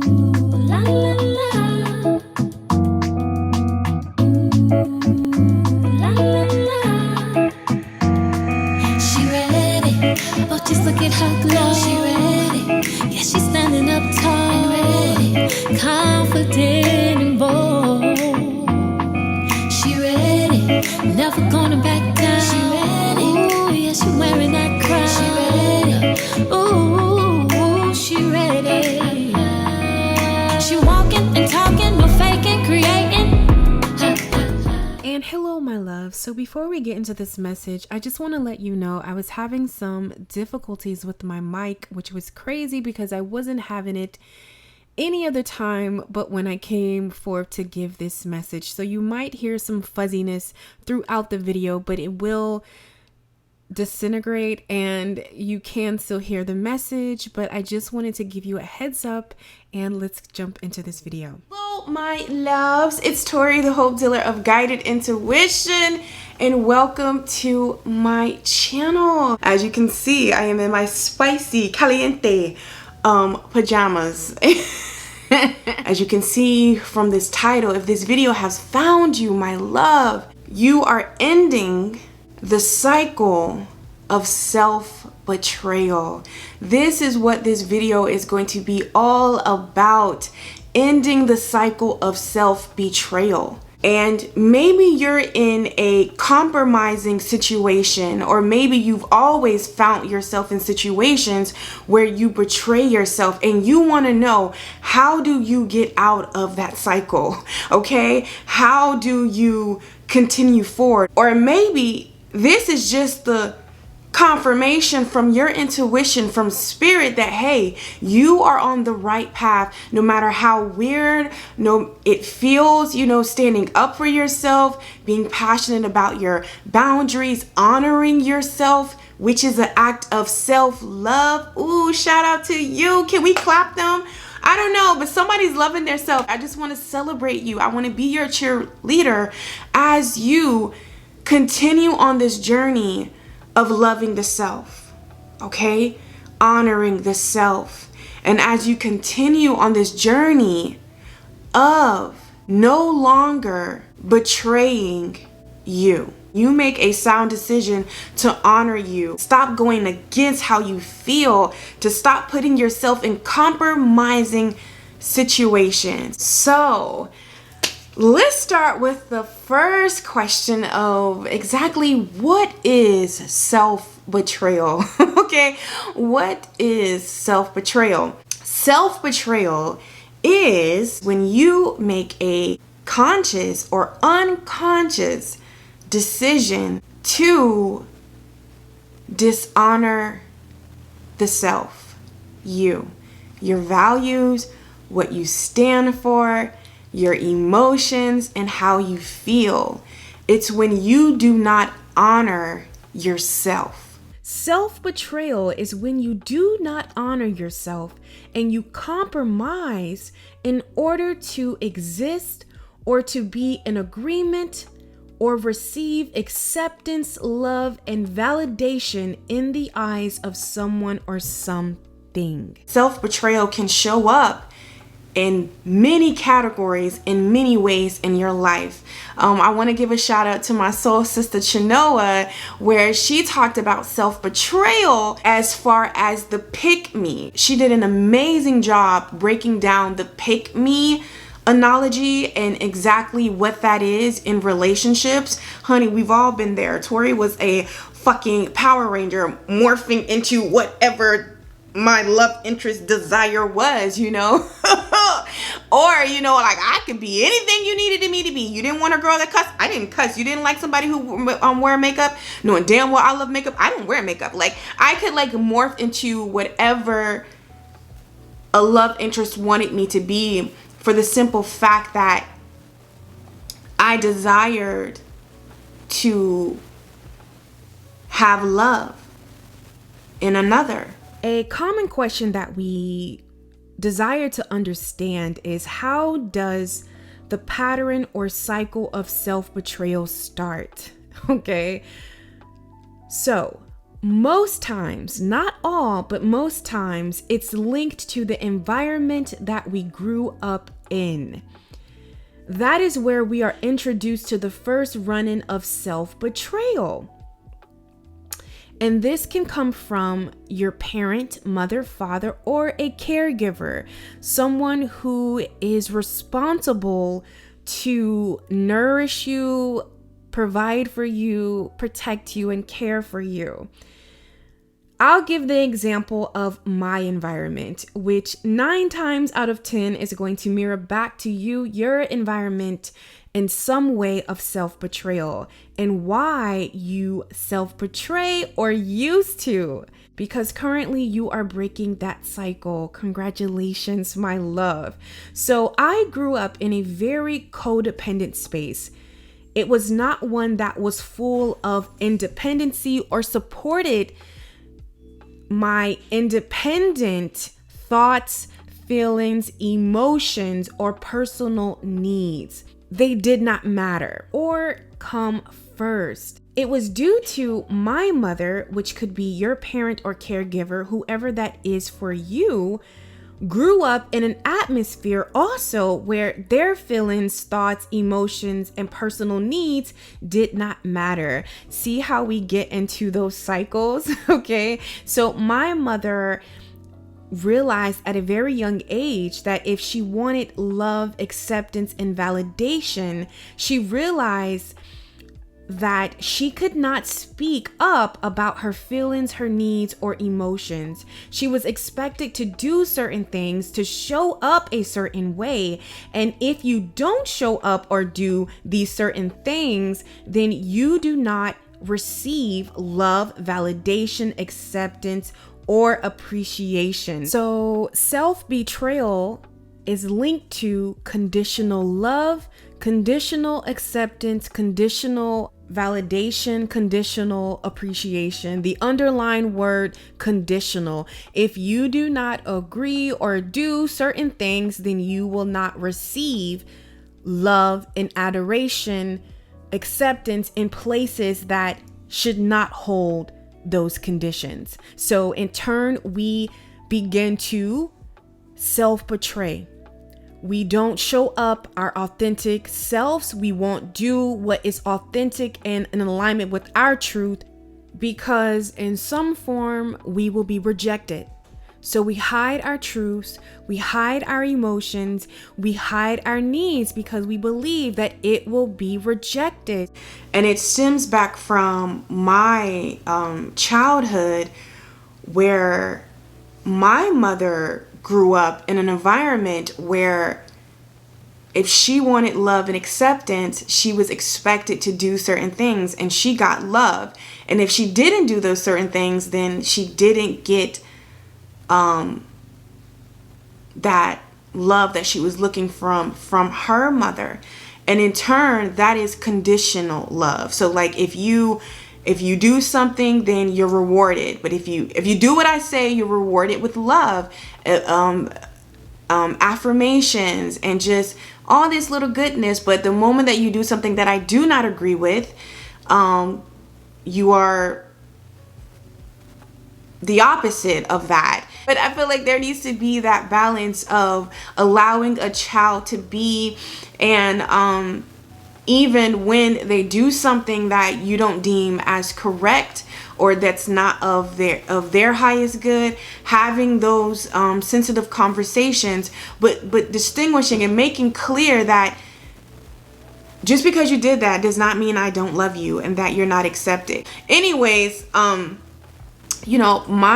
La, la, la. La, la, la. She ready. Oh, just look at her glow. She ready. Yeah, she's standing up tall and ready. Confident and bold. She ready. Never gonna back down. She ready. Ooh, yeah, she wearing that crown. She ready. Ooh, she ready. She walking and talking, no faking, creating. And hello, my love. So before we get into this message, I just want to let you know I was having some difficulties with my mic, which was crazy because I wasn't having it any other time but when I came forth to give this message. So you might hear some fuzziness throughout the video, but it will disintegrate and you can still hear the message. But I just wanted to give you a heads up, and let's jump into this video. Hello, my loves. It's Tori, the Hope Dealer of Guided Intuition, and welcome to my channel. As you can see, I am in my spicy caliente pajamas. As you can see from this title, if this video has found you, my love, you are ending the cycle of self-betrayal. This is what this video is going to be all about, ending the cycle of self-betrayal. And maybe you're in a compromising situation, or maybe you've always found yourself in situations where you betray yourself and you want to know, how do you get out of that cycle? Okay? How do you continue forward? Or maybe this is just the confirmation from your intuition, from spirit, that hey, you are on the right path, no matter how weird it feels, standing up for yourself, being passionate about your boundaries, honoring yourself, which is an act of self-love. Ooh, shout out to you. Can we clap them? I don't know, but somebody's loving their self. I just want to celebrate you. I want to be your cheerleader as you continue on this journey of loving the self, okay? Honoring the self. And as you continue on this journey of no longer betraying you, you make a sound decision to honor you. Stop going against how you feel, to stop putting yourself in compromising situations. So let's start with the first question of exactly what is self-betrayal. Okay, what is self-betrayal? Self-betrayal is when you make a conscious or unconscious decision to dishonor the self, your values, what you stand for, your emotions, and how you feel. It's when you do not honor yourself. Self-betrayal is when you do not honor yourself and you compromise in order to exist or to be in agreement or receive acceptance, love, and validation in the eyes of someone or something. Self-betrayal can show up in many categories, in many ways in your life. I want to give a shout out to my soul sister Chinoa, where she talked about self-betrayal as far as the pick me. She did an amazing job breaking down the pick me analogy and exactly what that is in relationships. Honey, we've all been there. Tori was a fucking Power Ranger morphing into whatever my love interest desire was, or like I could be anything you needed me to be. You didn't want a girl that cuss, I didn't cuss. You didn't like somebody who wear makeup, knowing damn well I love makeup, I don't wear makeup. Like I could like morph into whatever a love interest wanted me to be, for the simple fact that I desired to have love in another. A common question that we desire to understand is, how does the pattern or cycle of self-betrayal start? Okay, so most times, not all, but most times, it's linked to the environment that we grew up in. That is where we are introduced to the first run-in of self-betrayal. And this can come from your parent, mother, father, or a caregiver, someone who is responsible to nourish you, provide for you, protect you, and care for you. I'll give the example of my environment, which 9 times out of 10 is going to mirror back to you, your environment, in some way of self-betrayal, and why you self-betray or used to. Because currently you are breaking that cycle. Congratulations, my love. So I grew up in a very codependent space. It was not one that was full of independency or supported my independent thoughts, feelings, emotions, or personal needs. They did not matter or come first. It was due to my mother, which could be your parent or caregiver, whoever that is for you, grew up in an atmosphere also where their feelings, thoughts, emotions, and personal needs did not matter. See how we get into those cycles? Okay. So my mother realized at a very young age that if she wanted love, acceptance, and validation, she realized that she could not speak up about her feelings, her needs, or emotions. She was expected to do certain things, to show up a certain way. And if you don't show up or do these certain things, then you do not receive love, validation, acceptance, or appreciation. So self-betrayal is linked to conditional love, conditional acceptance, conditional validation, conditional appreciation. The underlying word conditional. If you do not agree or do certain things, then you will not receive love and adoration, acceptance in places that should not hold those conditions. So in turn, we begin to self-betray. We don't show up our authentic selves. We won't do what is authentic and in alignment with our truth, because in some form we will be rejected. So we hide our truths, we hide our emotions, we hide our needs because we believe that it will be rejected. And it stems back from my childhood, where my mother grew up in an environment where if she wanted love and acceptance, she was expected to do certain things and she got love. And if she didn't do those certain things, then she didn't get that love that she was looking from her mother. And in turn, that is conditional love. So like if you do something, then you're rewarded. But if you do what I say, you're rewarded with love, affirmations, and just all this little goodness. But the moment that you do something that I do not agree with, you are the opposite of that. But I feel like there needs to be that balance of allowing a child to be, and even when they do something that you don't deem as correct or that's not of their highest good, having those sensitive conversations, but distinguishing and making clear that just because you did that does not mean I don't love you and that you're not accepted. Anyways, my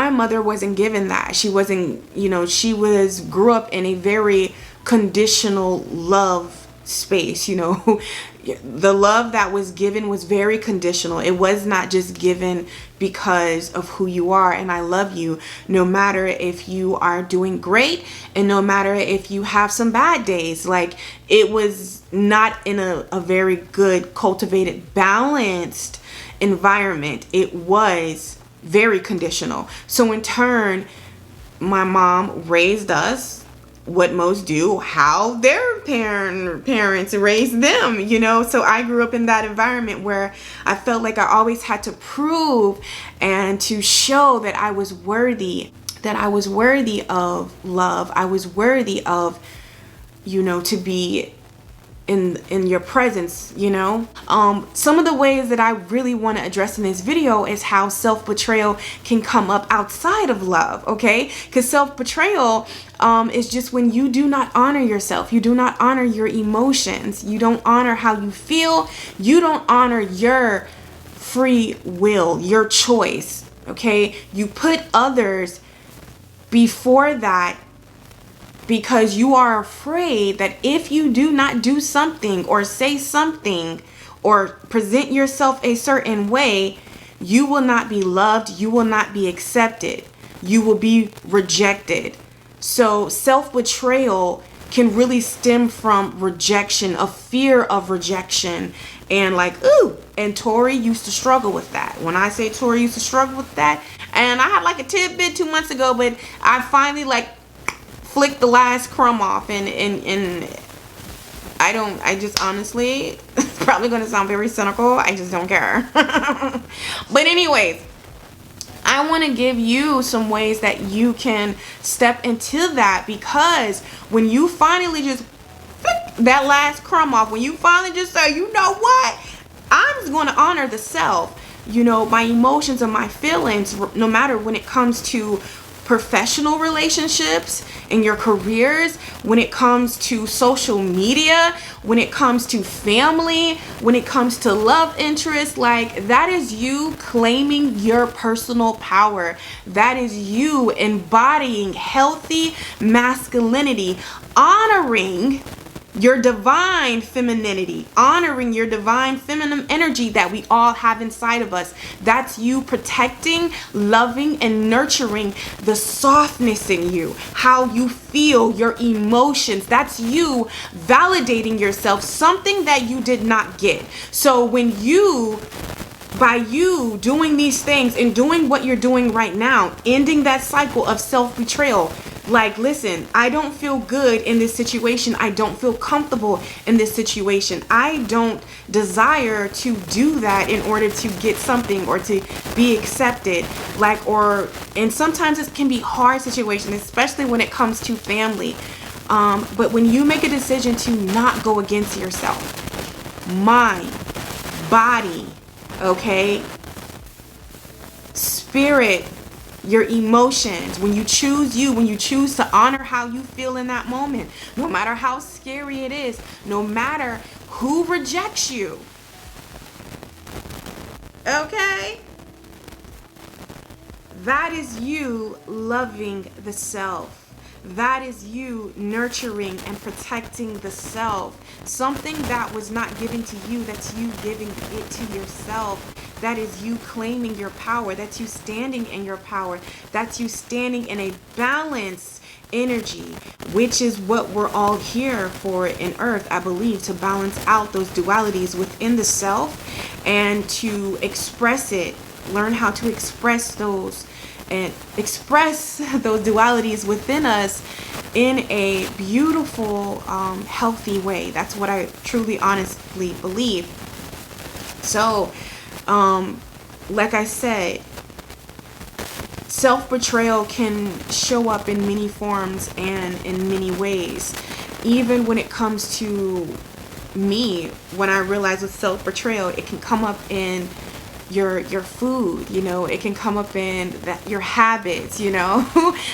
mother wasn't given that. She wasn't, she grew up in a very conditional love space. The love that was given was very conditional. It was not just given because of who you are and I love you, no matter if you are doing great and no matter if you have some bad days. Like, it was not in a very good, cultivated, balanced environment. It was very conditional. So in turn, my mom raised us what most do, how their parents raised them, you know. So I grew up in that environment where I felt like I always had to prove and to show that I was worthy, of love. I was worthy of, you know, to be in your presence, you know. Some of the ways that I really want to address in this video is how self-betrayal can come up outside of love, okay? Because self-betrayal is just when you do not honor yourself, you do not honor your emotions, you don't honor how you feel, you don't honor your free will, your choice, okay? You put others before that because you are afraid that if you do not do something or say something or present yourself a certain way, you will not be loved, you will not be accepted, you will be rejected. So self-betrayal can really stem from rejection, a fear of rejection. And like, ooh, and Tori used to struggle with that. When I say Tori used to struggle with that, and I had like a tidbit 2 months ago, but I finally like flick the last crumb off, and I just honestly, it's probably going to sound very cynical, I just don't care. But anyways, I want to give you some ways that you can step into that, because when you finally just flick that last crumb off, when you finally just say, you know what, I'm just going to honor the self, you know, my emotions and my feelings, no matter when it comes to professional relationships, in your careers, when it comes to social media, when it comes to family, when it comes to love interest. Like, that is you claiming your personal power. That is you embodying healthy masculinity, honoring your divine femininity, honoring your divine feminine energy that we all have inside of us. That's you protecting, loving, and nurturing the softness in you, how you feel, your emotions. That's you validating yourself, something that you did not get. So by you doing these things and doing what you're doing right now, ending that cycle of self-betrayal. Like, listen, I don't feel good in this situation. I don't feel comfortable in this situation. I don't desire to do that in order to get something or to be accepted. And sometimes it can be hard situations, especially when it comes to family. But when you make a decision to not go against yourself, mind, body, okay, spirit, your emotions, when you choose to honor how you feel in that moment, no matter how scary it is, no matter who rejects you, okay, that is you loving the self. That is you nurturing and protecting the self. Something that was not given to you, that's you giving it to yourself. That is you claiming your power. That's you standing in your power. That's you standing in a balanced energy, which is what we're all here for in earth, I believe, to balance out those dualities within the self and to express it, learn how to express those and express those dualities within us in a beautiful, healthy way. That's what I truly, honestly believe. So, like I said, self-betrayal can show up in many forms and in many ways. Even when it comes to me, when I realize with self-betrayal, it can come up in your food, you know, it can come up in your habits, you know.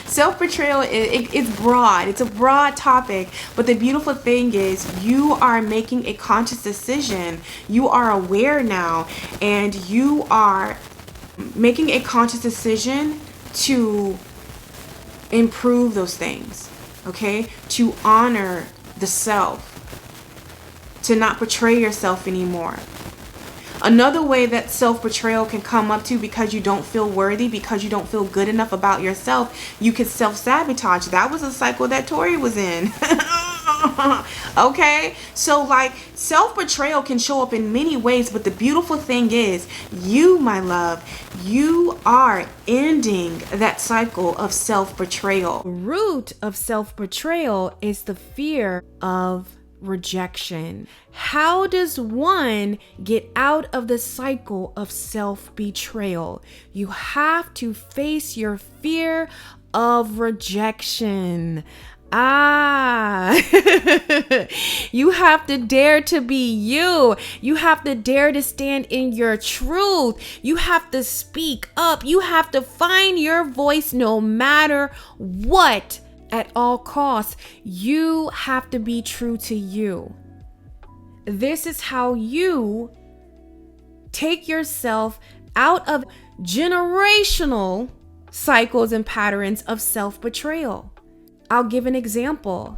Self-betrayal, it's broad. It's a broad topic, but the beautiful thing is you are making a conscious decision. You are aware now, and you are making a conscious decision to improve those things, okay? To honor the self, to not betray yourself anymore. Another way that self-betrayal can come up to, because you don't feel worthy, because you don't feel good enough about yourself, you can self-sabotage. That was a cycle that Tori was in. Okay, so like self-betrayal can show up in many ways, but the beautiful thing is you, my love, you are ending that cycle of self-betrayal. Root of self-betrayal is the fear of rejection. How does one get out of the cycle of self-betrayal? You have to face your fear of rejection. You have to dare to be you. You have to dare to stand in your truth. You have to speak up. You have to find your voice no matter what. At all costs, you have to be true to you. This is how you take yourself out of generational cycles and patterns of self-betrayal. I'll give an example.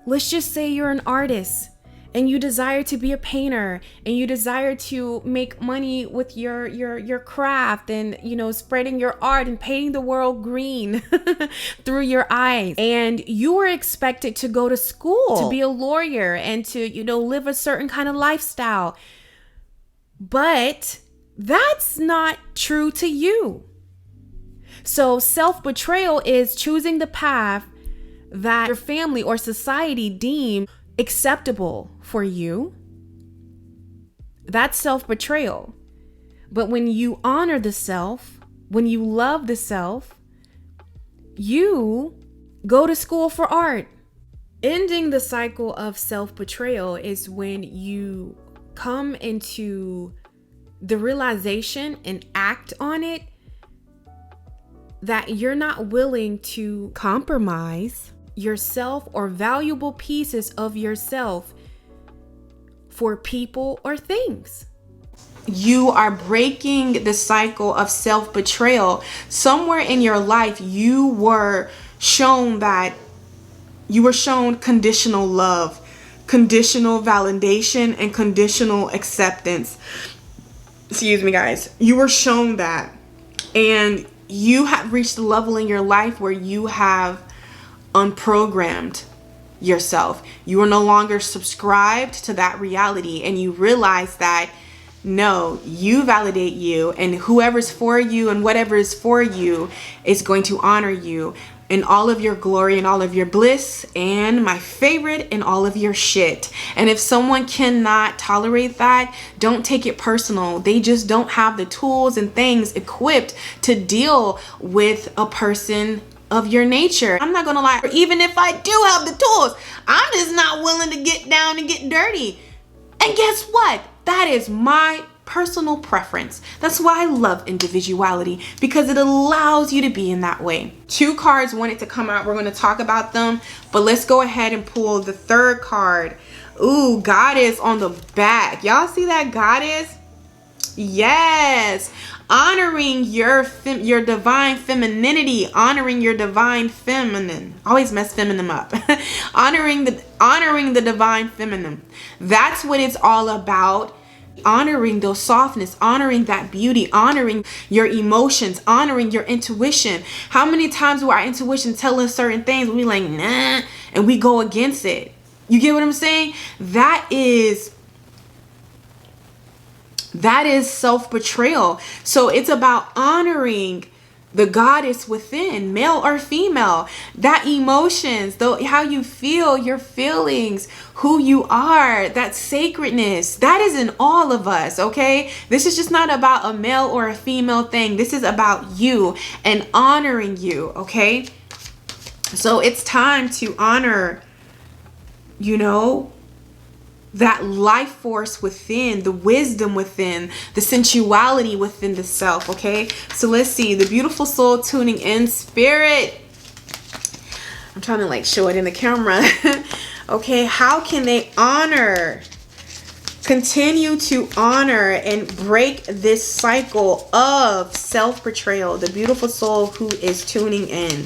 Let's just say you're an artist and you desire to be a painter and you desire to make money with your craft and, you know, spreading your art and painting the world green through your eyes. And you were expected to go to school to be a lawyer and to, you know, live a certain kind of lifestyle. But that's not true to you. So self-betrayal is choosing the path that your family or society deem acceptable for you. That's self-betrayal. But when you honor the self, when you love the self, you go to school for art. Ending the cycle of self-betrayal is when you come into the realization and act on it that you're not willing to compromise yourself or valuable pieces of yourself for people or things. You are breaking the cycle of self-betrayal. Somewhere in your life, you were shown conditional love, conditional validation, and conditional acceptance. Excuse me, guys. You were shown that. And you have reached a level in your life where you have unprogrammed yourself. You are no longer subscribed to that reality, and you realize that no, you validate you, and whoever's for you and whatever is for you is going to honor you in all of your glory and all of your bliss, and my favorite, in all of your shit. And if someone cannot tolerate that, don't take it personal. They just don't have the tools and things equipped to deal with a person of your nature. I'm not gonna lie, even if I do have the tools, I'm just not willing to get down and get dirty. And guess what? That is my personal preference. That's why I love individuality, because it allows you to be in that way. 2 cards wanted to come out. We're going to talk about them, but let's go ahead and pull the 3rd card. Ooh, Goddess on the back. Y'all see that, Goddess? Yes. Honoring your divine femininity, honoring your divine feminine. Always mess feminine up. honoring the divine feminine. That's what it's all about. Honoring those softness, honoring that beauty, honoring your emotions, honoring your intuition. How many times will our intuition tell us certain things, we like, nah, and we go against it? You get what I'm saying? That is self-betrayal. So it's about honoring the goddess within, male or female, that emotions, though, how you feel, your feelings, who you are, that sacredness, that is in all of us. Okay, this is just not about a male or a female thing. This is about you and honoring you. Okay, so it's time to honor, you know, that life force within, the wisdom within, the sensuality within the self. Okay, so let's see, the beautiful soul tuning in, spirit. I'm trying to like show it in the camera. Okay, how can they honor, continue to honor and break this cycle of self-betrayal? The beautiful soul who is tuning in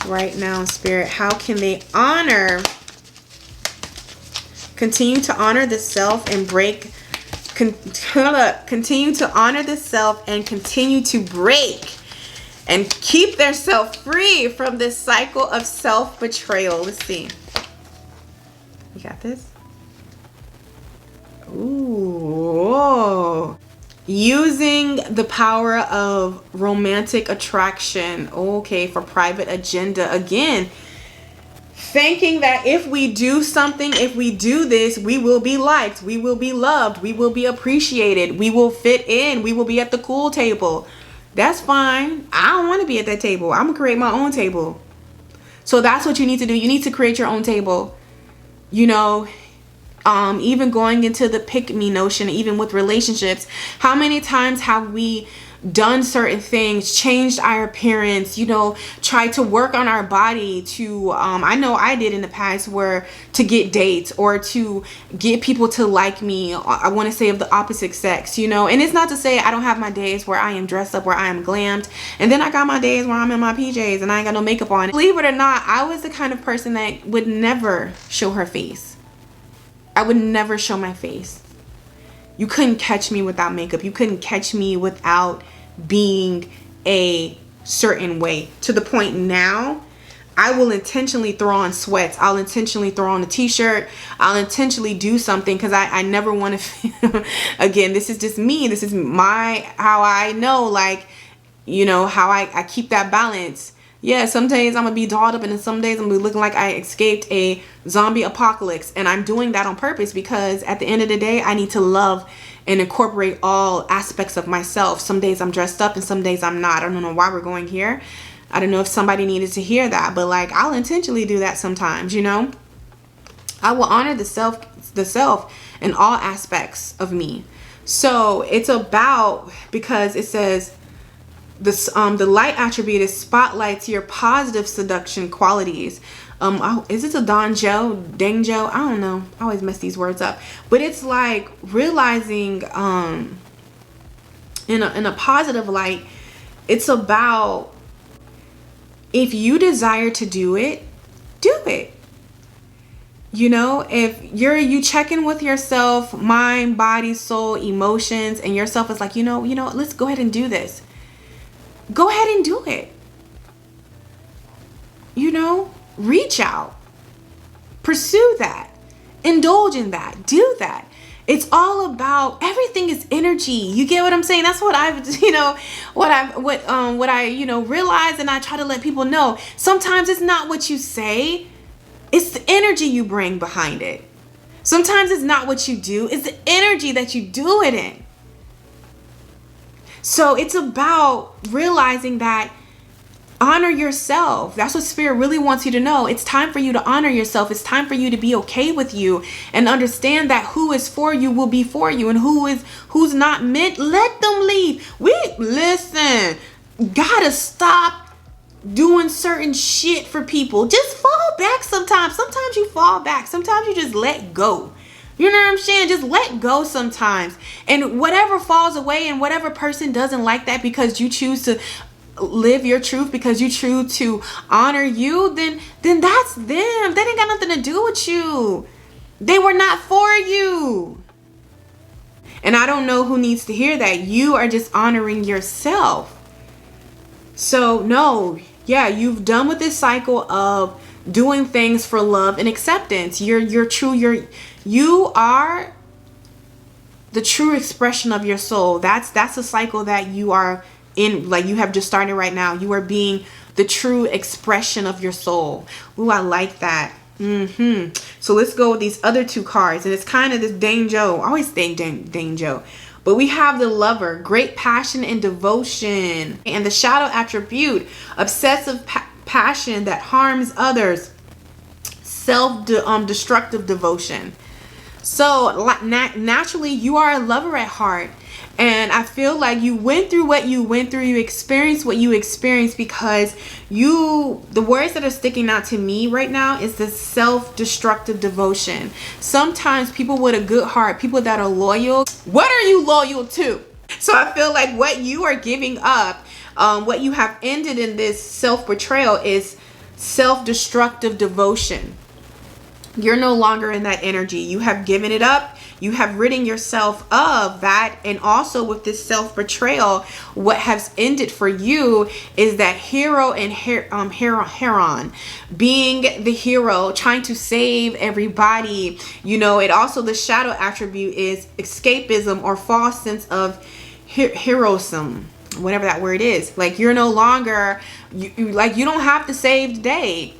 right now, spirit, how can they honor, continue to honor the self and break, continue to honor the self and continue to break and keep their self free from this cycle of self-betrayal? Let's see. You got this? Ooh. Using the power of romantic attraction. Okay, for private agenda. Again, thinking that if we do something, if we do this, we will be liked, we will be loved, we will be appreciated, we will fit in, we will be at the cool table. That's fine. I don't want to be at that table. I'm gonna create my own table. So that's what you need to do. You need to create your own table. You know, even going into the pick me notion, even with relationships, how many times have we done certain things, changed our appearance, you know, tried to work on our body to, I know I did in the past, where to get dates or to get people to like me, I want to say of the opposite sex, you know. And it's not to say I don't have my days where I am dressed up, where I am glammed, and then I got my days where I'm in my PJs and I ain't got no makeup on. Believe it or not, I was the kind of person that would never show her face. I would never show my face. You couldn't catch me without makeup. You couldn't catch me without being a certain way, to the point now I will intentionally throw on sweats. I'll intentionally throw on a t-shirt. I'll intentionally do something because I never want to feel, again, this is just me. This is how I know, like, you know, how I keep that balance. Yeah, some days I'm gonna be dolled up and then some days I'm gonna be looking like I escaped a zombie apocalypse. And I'm doing that on purpose because at the end of the day, I need to love and incorporate all aspects of myself. Some days I'm dressed up and some days I'm not. I don't know why we're going here. I don't know if somebody needed to hear that, but like, I'll intentionally do that sometimes, you know. I will honor the self in all aspects of me. So it's about, because it says this, the light attribute is spotlights your positive seduction qualities. Is it a Danjo? I don't know. I always mess these words up. But it's like realizing in a positive light, it's about, if you desire to do it, do it. You know, if you check in with yourself, mind, body, soul, emotions, and yourself is like, you know, let's go ahead and do this. Go ahead and do it. You know, reach out, pursue that, indulge in that, do that. It's all about, everything is energy. You get what I'm saying? That's what I've, what I realize, and I try to let people know. Sometimes it's not what you say, it's the energy you bring behind it. Sometimes it's not what you do, it's the energy that you do it in. So it's about realizing that, honor yourself. That's what Spirit really wants you to know. It's time for you to honor yourself. It's time for you to be okay with you and understand that who is for you will be for you, and who's not meant, let them leave. Listen, gotta stop doing certain shit for people. Just fall back sometimes. Sometimes you fall back. Sometimes you just let go. You know what I'm saying? Just let go sometimes. And whatever falls away and whatever person doesn't like that because you choose to live your truth, because you choose to honor you, then that's them. They ain't got nothing to do with you. They were not for you. And I don't know who needs to hear that. You are just honoring yourself. So no, yeah, you've done with this cycle of doing things for love and acceptance. You are the true expression of your soul. That's a cycle that you are in, like you have just started right now. You are being the true expression of your soul. Ooh, I like that. So let's go with these other two cards, and it's kind of this Danjo. I always think Danjo. But we have the Lover, great passion and devotion, and the Shadow attribute, obsessive passion that harms others, self-destructive devotion. So naturally, you are a lover at heart. And I feel like you went through what you went through. You experienced what you experienced because the words that are sticking out to me right now is the self-destructive devotion. Sometimes people with a good heart, people that are loyal, what are you loyal to? So I feel like what you are giving up, what you have ended in this self-betrayal is self-destructive devotion. You're no longer in that energy. You have given it up. You have ridden yourself of that. And also with this self-betrayal, what has ended for you is that hero and Heron being the hero, trying to save everybody. You know, it also, the shadow attribute is escapism or false sense of heroism, whatever that word is. Like, you're no longer, you don't have to save the day.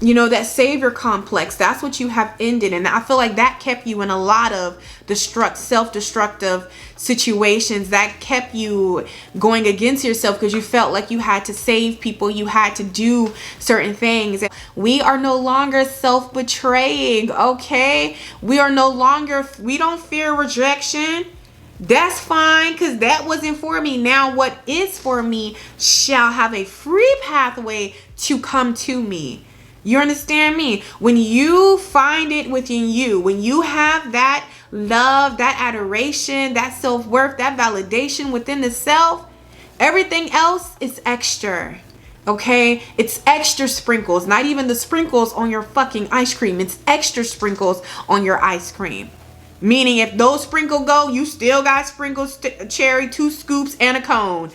You know, that savior complex, that's what you have ended. And I feel like that kept you in a lot of self-destructive situations, that kept you going against yourself because you felt like you had to save people, you had to do certain things. We are no longer self-betraying, okay? We don't fear rejection. That's fine, because that wasn't for me. Now what is for me shall have a free pathway to come to me. You understand me? When you find it within you, when you have that love, that adoration, that self-worth, that validation within the self, everything else is extra. Okay? It's extra sprinkles. Not even the sprinkles on your fucking ice cream. It's extra sprinkles on your ice cream. Meaning if those sprinkles go, you still got sprinkles, cherry, 2 scoops, and a cone.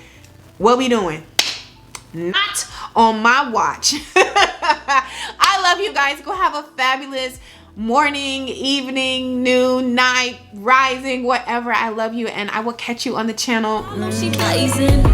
What we doing? Not on my watch. I love you guys. Go have a fabulous morning, evening, noon, night, rising, whatever. I love you, and I will catch you on the channel. She blazing.